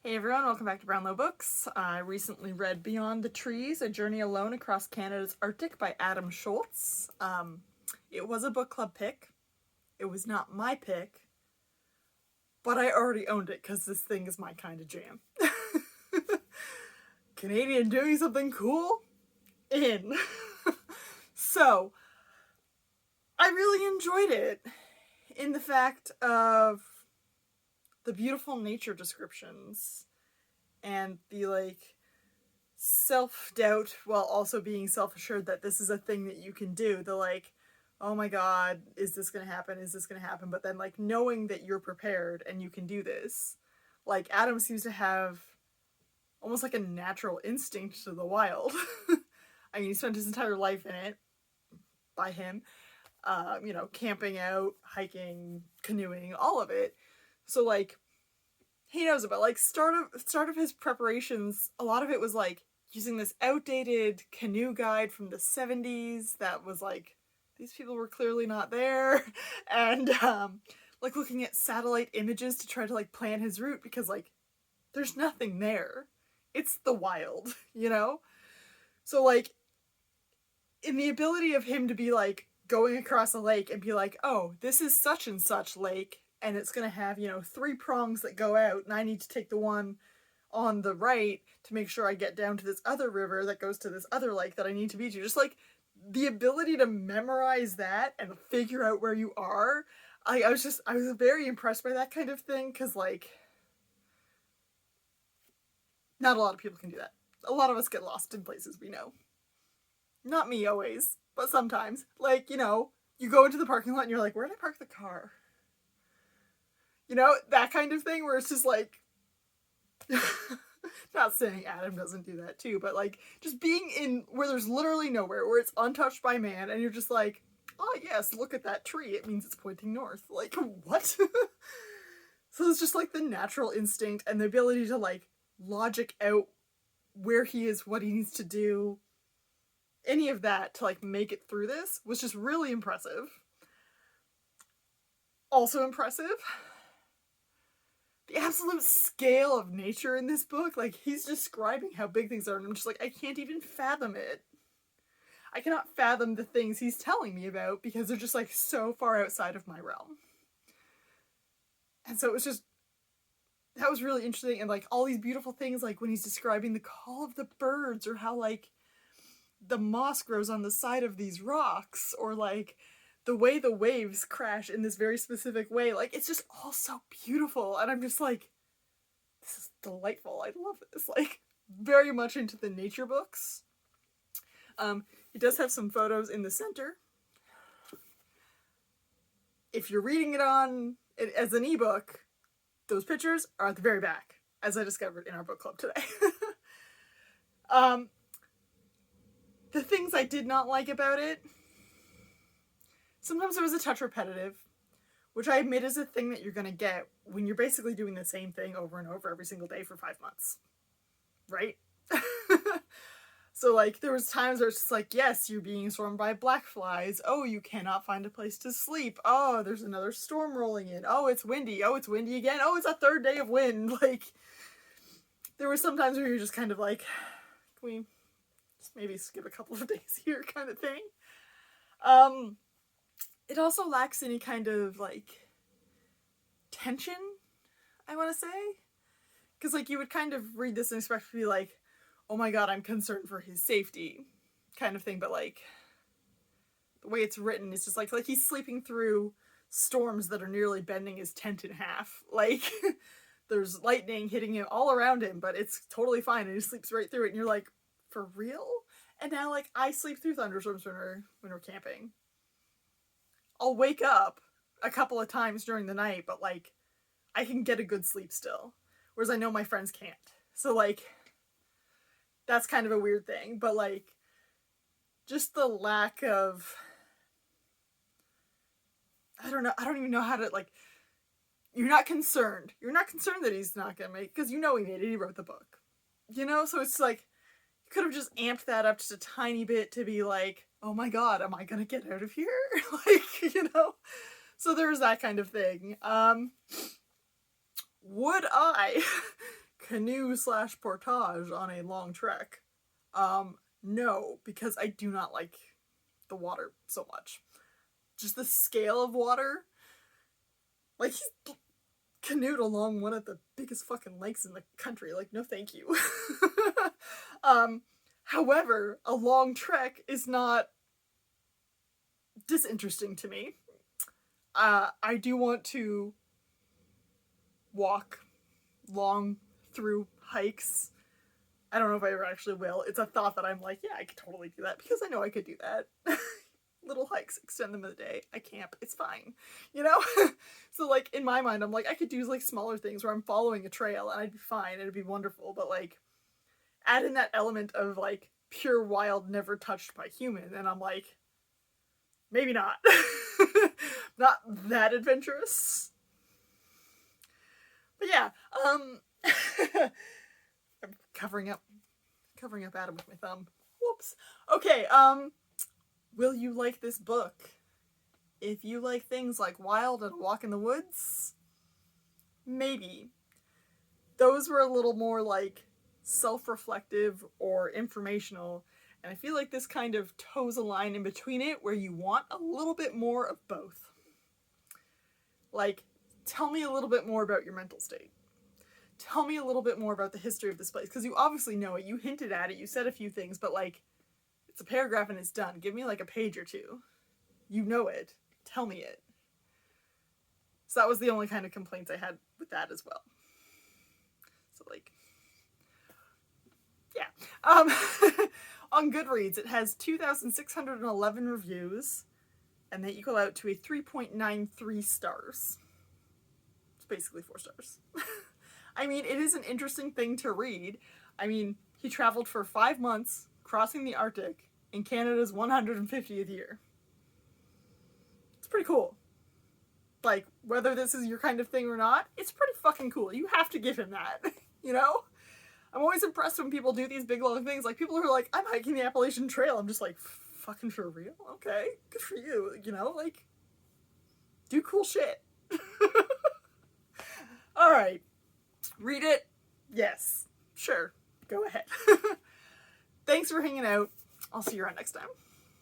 Hey everyone, welcome back to Brownlow Books. I recently read Beyond the Trees, A Journey Alone Across Canada's Arctic by Adam Shoalts. It was a book club pick. It was not my pick, but I already owned it because this thing is my kind of jam. Canadian doing something cool? In. So, I really enjoyed it in the fact of the beautiful nature descriptions and the self-doubt while also being self-assured that this is a thing that you can do. Oh my god, is this gonna happen? Is this gonna happen? But then knowing that you're prepared and you can do this. Adam seems to have almost like a natural instinct to the wild. I mean, he spent his entire life in it by him. Camping out, hiking, canoeing, all of it. So he knows about start of his preparations. A lot of it was using this outdated canoe guide from the 70s that was these people were clearly not there, and looking at satellite images to try to plan his route because there's nothing there. It's the wild, So in the ability of him to be going across a lake and be oh, this is such and such lake, and it's going to have, 3 prongs that go out, and I need to take the one on the right to make sure I get down to this other river that goes to this other lake that I need to be to. Just the ability to memorize that and figure out where you are. I was very impressed by that kind of thing, because not a lot of people can do that. A lot of us get lost in places we know. Not me always, but sometimes. You go into the parking lot and you're like, where did I park the car? That kind of thing where it's just not saying Adam doesn't do that too, but just being in where there's literally nowhere, where it's untouched by man, and you're just oh yes, look at that tree, it means it's pointing north. What? So it's just the natural instinct and the ability to logic out where he is, what he needs to do, any of that to make it through this was just really impressive. Also impressive, the absolute scale of nature in this book. He's describing how big things are, and I'm just I can't even fathom it. I cannot fathom the things he's telling me about because they're just so far outside of my realm. And so it was just, that was really interesting. And all these beautiful things, when he's describing the call of the birds, or how the moss grows on the side of these rocks, or the way the waves crash in this very specific way. It's just all so beautiful. And I'm just this is delightful. I love this. Very much into the nature books. He does have some photos in the center. If you're reading it as an ebook, those pictures are at the very back, as I discovered in our book club today. The things I did not like about it, sometimes it was a touch repetitive, which I admit is a thing that you're going to get when you're basically doing the same thing over and over every single day for 5 months. Right? So, there was times where it's just yes, you're being swarmed by black flies. Oh, you cannot find a place to sleep. Oh, there's another storm rolling in. Oh, it's windy. Oh, it's windy again. Oh, it's a 3rd day of wind. There were some times where you're just kind of can we just maybe skip a couple of days here kind of thing. It also lacks any kind of tension, I want to say, because you would kind of read this and expect to be oh my god, I'm concerned for his safety kind of thing, but the way it's written is just he's sleeping through storms that are nearly bending his tent in half. There's lightning hitting him all around him, but it's totally fine, and he sleeps right through it, and you're for real? And now I sleep through thunderstorms when we're camping. I'll wake up a couple of times during the night, but I can get a good sleep still, whereas I know my friends can't. So that's kind of a weird thing, but just the lack of, I don't even know how to you're not concerned that he's not gonna make, because he made it, he wrote the book, so it's you could have just amped that up just a tiny bit to be oh my god, am I gonna get out of here? So there's that kind of thing. Would I canoe / portage on a long trek? No, because I do not like the water so much. Just the scale of water. Like, he's canoed along one of the biggest fucking lakes in the country. Like, no thank you. However, a long trek is not disinteresting to me. I do want to walk long through hikes. I don't know if I ever actually will. It's a thought that I'm like, yeah, I could totally do that because I know I could do that. Little hikes, extend them in the day. I camp. It's fine. You know? So, like, in my mind, I'm like, I could do, like, smaller things where I'm following a trail and I'd be fine. It'd be wonderful. But, like, add in that element of, like, pure wild, never touched by human. And I'm like, maybe not. Not that adventurous. But yeah, I'm covering up Adam with my thumb. Whoops. Okay, will you like this book? If you like things like Wild and A Walk in the Woods, maybe. Those were a little more like self-reflective or informational, and I feel like this kind of toes a line in between it where you want a little bit more of both. Like, tell me a little bit more about your mental state. Tell me a little bit more about the history of this place, because you obviously know it, you hinted at it, you said a few things, but like, it's a paragraph and it's done. Give me like a page or two. You know it. Tell me it. So that was the only kind of complaints I had with that as well. So like, yeah. On Goodreads, it has 2,611 reviews, and they equal out to a 3.93 stars. It's basically 4 stars. I mean, it is an interesting thing to read. I mean, he traveled for 5 months, crossing the Arctic, in Canada's 150th year. It's pretty cool. Like, whether this is your kind of thing or not, it's pretty fucking cool. You have to give him that, you know? I'm always impressed when people do these big long things. Like, people who are like, I'm hiking the Appalachian Trail. I'm just like, fucking for real? Okay, good for you. You know, like, do cool shit. Alright. Read it? Yes. Sure. Go ahead. Thanks for hanging out. I'll see you around next time.